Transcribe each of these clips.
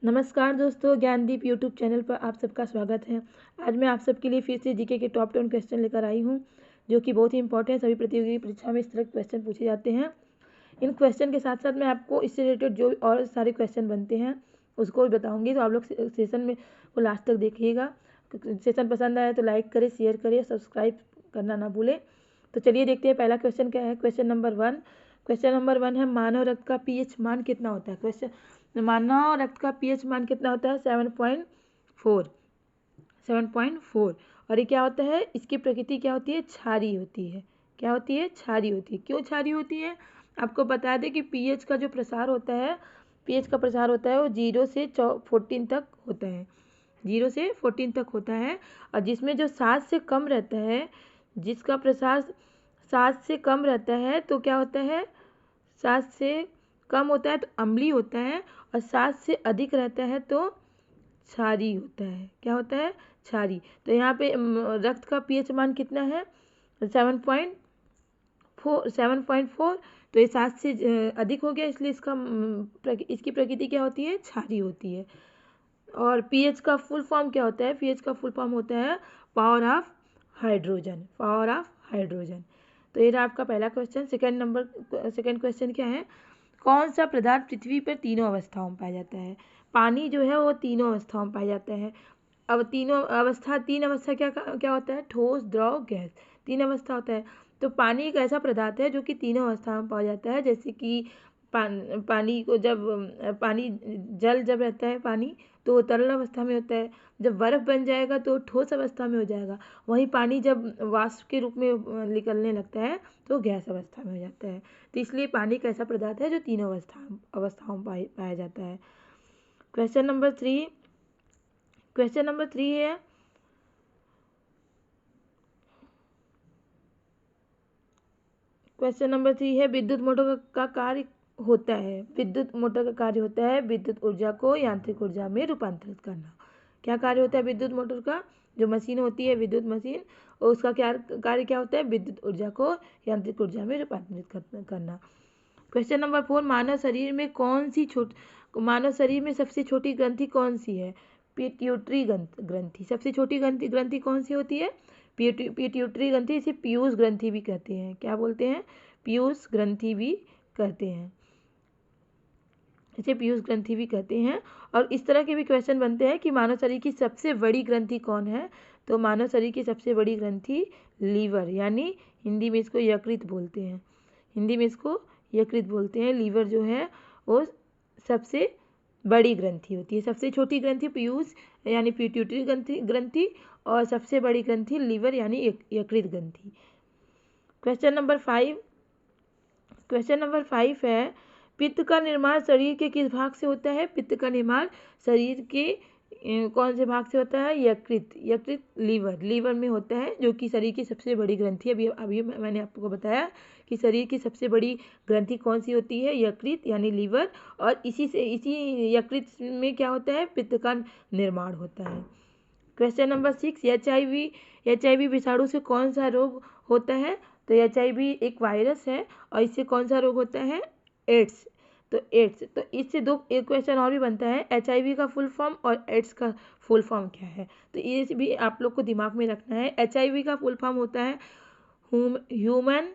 नमस्कार दोस्तों, Gyandeep YouTube channel पर आप सबका स्वागत है। आज मैं आप सबके लिए फिर से जीके के टॉप 10 क्वेश्चन लेकर आई हूं, जो कि बहुत ही इंपॉर्टेंट सभी प्रतियोगी परीक्षा में इस तरह के क्वेश्चन पूछे जाते हैं। इन क्वेश्चन के साथ साथ मैं आपको इससे रिलेटेड जो और सारे क्वेश्चन बनते हैं उसको भी बताऊँगी, तो आप लोग सेशन में को लास्ट तक देखिएगा। सेशन पसंद आया तो लाइक करें, शेयर करें, सब्सक्राइब करना ना भूलें। तो चलिए देखते हैं पहला क्वेश्चन क्या है। क्वेश्चन नंबर 1 है, मानव रक्त का पीएच मान कितना होता है। मानव रक्त का पीएच मान कितना होता है? 7.4। और ये क्या होता है? इसकी प्रकृति क्या होती है? क्षारीय होती है। क्या होती है? क्षारीय होती है। क्यों क्षारीय होती है? आपको बता दें कि पीएच का जो प्रसार होता है, पीएच का प्रसार होता है वो 0 से 14 तक होता है। 0 से 14 तक होता है। और जिसमें जो 7 से कम रहता है, जिसका प्रसार 7 से कम रहता है तो क्या होता है? 7 से कम होता है तो अम्लीय होता है, और 7 से अधिक रहता है तो क्षारीय होता है। क्या होता है? क्षारीय। तो यहाँ पे रक्त का पीएच मान कितना है? 7.4। तो ये 7 से अधिक हो गया, इसलिए इसकी प्रकृति क्या होती है? क्षारीय होती है। और पीएच का फुल फॉर्म क्या होता है? पीएच का फुल फॉर्म होता है power of hydrogen. Power of hydrogen. तो ये रहा आपका पहला क्वेश्चन। सेकंड क्वेश्चन क्या है? कौन सा पदार्थ पृथ्वी पर तीनों अवस्थाओं में पाया जाता है? पानी जो है वो तीनों अवस्थाओं में पाया जाता है। अब तीन अवस्था क्या होता है? ठोस, द्रव, गैस। 3 अवस्था होता है। तो पानी एक ऐसा पदार्थ है जो कि तीनों अवस्था में पाया जाता है। जैसे कि पानी को जब रहता है पानी, तो वो तरल अवस्था में होता है। जब बर्फ़ बन जाएगा तो ठोस अवस्था में हो जाएगा। वहीं पानी जब वाष्प के रूप में निकलने लगता है तो गैस अवस्था में हो जाता है। तो इसलिए पानी एक ऐसा पदार्थ है जो तीनों अवस्थाओं में पाया जाता है। क्वेश्चन नंबर 3 है, विद्युत मोटर का कार्य होता है। विद्युत मोटर का कार्य होता है विद्युत ऊर्जा को यांत्रिक ऊर्जा में रूपांतरित करना। क्या कार्य होता है विद्युत मोटर का? जो मशीन होती है विद्युत मशीन, और उसका कार्य क्या होता है? विद्युत ऊर्जा को यांत्रिक ऊर्जा में रूपांतरित करना। क्वेश्चन नंबर 4, मानव शरीर में सबसे छोटी ग्रंथि कौन सी है? पिट्यूटरी ग्रंथि। सबसे छोटी ग्रंथि कौन सी होती है? पिट्यूटरी ग्रंथि। इसे पीयूष ग्रंथि भी कहते हैं। क्या बोलते हैं? पीयूष ग्रंथि भी कहते हैं। इसे पीयूष ग्रंथि भी कहते हैं। और इस तरह के भी क्वेश्चन बनते हैं कि मानव शरीर की सबसे बड़ी ग्रंथि कौन है? तो मानव शरीर की सबसे बड़ी ग्रंथि लीवर, यानी हिंदी में इसको यकृत बोलते हैं। लीवर जो है वो सबसे बड़ी ग्रंथि होती है। सबसे छोटी ग्रंथि पीयूष यानी पिट्यूटरी ग्रंथि, और सबसे बड़ी ग्रंथि लीवर यानी यकृत ग्रंथि। क्वेश्चन नंबर 5 है, पित्त का निर्माण शरीर के किस भाग से होता है? पित्त का निर्माण शरीर के कौन से भाग से होता है? यकृत लीवर में होता है, जो कि शरीर की सबसे बड़ी ग्रंथि है। अभी मैंने आपको बताया कि शरीर की सबसे बड़ी ग्रंथि कौन सी होती है? यकृत यानी लीवर। और इसी यकृत में क्या होता है? पित्त का निर्माण होता है। क्वेश्चन नंबर 6, HIV विषाणु से कौन सा रोग होता है? तो HIV एक वायरस है, और इससे कौन सा रोग होता है? एड्स। तो इससे एक क्वेश्चन और भी बनता है, HIV का फुल फॉर्म और एड्स का फुल फॉर्म क्या है? तो ये भी आप लोग को दिमाग में रखना है। HIV का फुल फॉर्म होता है ह्यूमन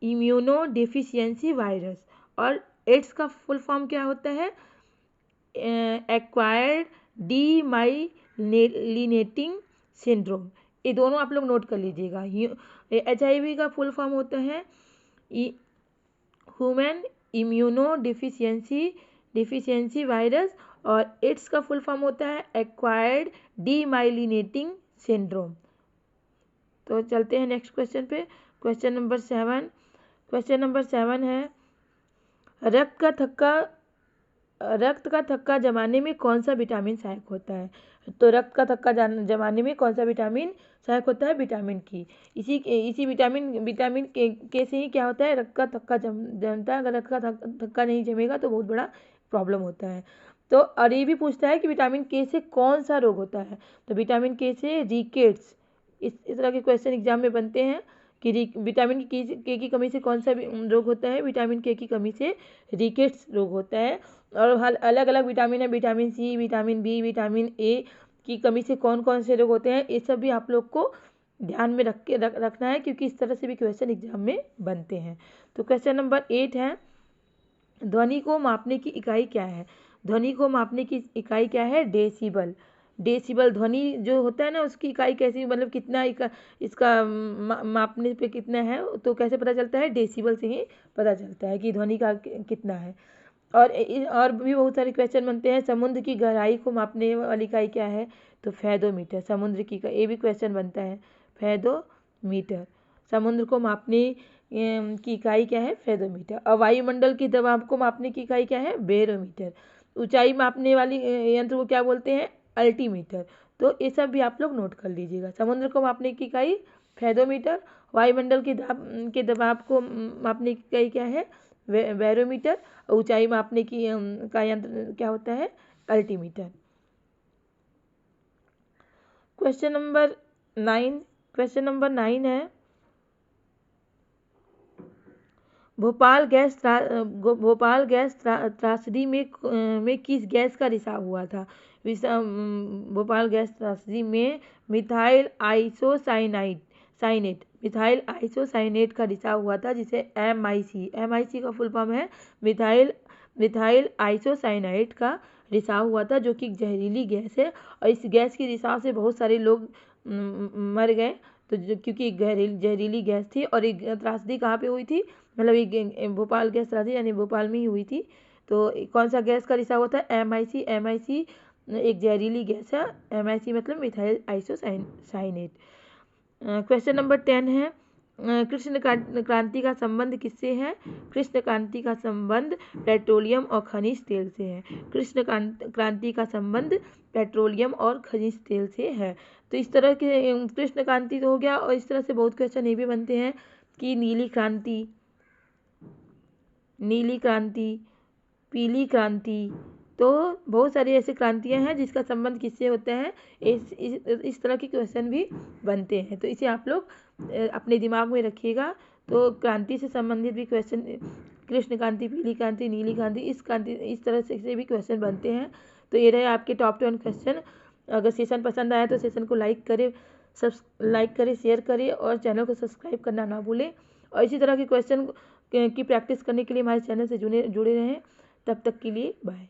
इम्यूनो डिफिशियंसी वायरस, और एड्स का फुल फॉर्म क्या होता है? Acquired demyelinating syndrome. ये दोनों आप लोग नोट कर लीजिएगा। HIV का फुल फॉर्म होता है ह्यूमन इम्यूनो डिफिशियंसी वायरस, और एड्स का फुल फॉर्म होता है एक्वायर्ड डीमाइलिनेटिंग सिंड्रोम। तो चलते हैं नेक्स्ट क्वेश्चन पे। क्वेश्चन नंबर 7 है, रक्त का थक्का जमाने में कौन सा विटामिन सहायक होता है? तो रक्त का थक्का जमाने में कौन सा विटामिन सहायक होता है? विटामिन की। इसी विटामिन के से ही क्या होता है? रक्त का थक्का जमता है। अगर रक्त का थक्का नहीं जमेगा तो बहुत बड़ा प्रॉब्लम होता है। तो और ये भी पूछता है कि विटामिन के से कौन सा रोग होता है? तो विटामिन के से रिकेट्स। इस तरह के क्वेश्चन एग्जाम में बनते हैं विटामिन के की कमी से कौन सा रोग होता है? विटामिन के की कमी से रिकेट्स रोग होता है। और अलग अलग विटामिन है, vitamin C, vitamin B, vitamin A की कमी से कौन कौन से रोग होते हैं, ये सब भी आप लोग को ध्यान में रखना है, क्योंकि इस तरह से भी क्वेश्चन एग्जाम में बनते हैं। तो क्वेश्चन नंबर 8 है, ध्वनि को मापने की इकाई क्या है? ध्वनि को मापने की इकाई क्या है? डेसिबल। डेसिबल ध्वनि जो होता है ना, उसकी इकाई कैसी, मतलब कितना इसका मापने पे कितना है, तो कैसे पता चलता है? डेसिबल से ही पता चलता है कि ध्वनि का कितना है। और भी बहुत सारे क्वेश्चन बनते हैं। समुद्र की गहराई को मापने वाली इकाई क्या है? तो फेदोमीटर। समुद्र की ये भी क्वेश्चन बनता है, फेदोमीटर। समुद्र को मापने की इकाई क्या है? फेदोमीटर। और वायुमंडल की दबाव को मापने की इकाई क्या है? बेरोमीटर। ऊंचाई मापने वाली यंत्र को क्या बोलते हैं? अल्टीमीटर। तो ये सब भी आप लोग नोट कर लीजिएगा। समुद्र को मापने की इकाई फेदोमीटर, वायुमंडल के दबाव को मापने की इकाई क्या है? बैरोमीटर। ऊंचाई मापने की का यंत्र क्या होता है? अल्टीमीटर। क्वेश्चन नंबर 9 है, भोपाल गैस त्रासदी में किस गैस का रिसाव हुआ था? भोपाल गैस त्रासदी में मिथाइल आइसोसाइनेट का रिसाव हुआ था, जिसे MIC का फुल फॉर्म है मिथाइल आइसोसाइनाइड का रिसाव हुआ था, जो कि जहरीली गैस है। और इस गैस के रिसाव से बहुत सारे लोग मर गए। तो क्योंकि जहरीली गैस थी, और एक त्रासदी कहाँ पे हुई थी? मतलब एक भोपाल गैस त्रासदी यानी भोपाल में ही हुई थी। तो कौन सा गैस का रिसाव होता है? MIC एक जहरीली गैस है। MIC मतलब मिथाइल आइसोसाइनेट। क्वेश्चन नंबर 10 है, कृष्ण क्रांति का संबंध किससे है? कृष्ण क्रांति का संबंध पेट्रोलियम और खनिज तेल से है। कृष्ण क्रांति का संबंध पेट्रोलियम और खनिज तेल से है। तो इस तरह के कृष्ण क्रांति तो हो गया, और इस तरह से बहुत क्वेश्चन ये भी बनते हैं कि नीली क्रांति, पीली क्रांति। तो बहुत सारी ऐसी क्रांतियां हैं जिसका संबंध किससे होता है। इस तरह के क्वेश्चन भी बनते हैं, तो इसे आप लोग अपने दिमाग में रखिएगा। तो क्रांति से संबंधित भी क्वेश्चन, कृष्ण क्रांति, पीली क्रांति, नीली क्रांति, इस तरह से भी क्वेश्चन बनते हैं। तो ये रहे आपके टॉप 10 क्वेश्चन। अगर सेशन पसंद आया तो सेशन को लाइक करें, शेयर करें, और चैनल को सब्सक्राइब करना ना भूलें। और इसी तरह के क्वेश्चन की प्रैक्टिस करने के लिए हमारे चैनल से जुड़े रहें। तब तक के लिए बाय।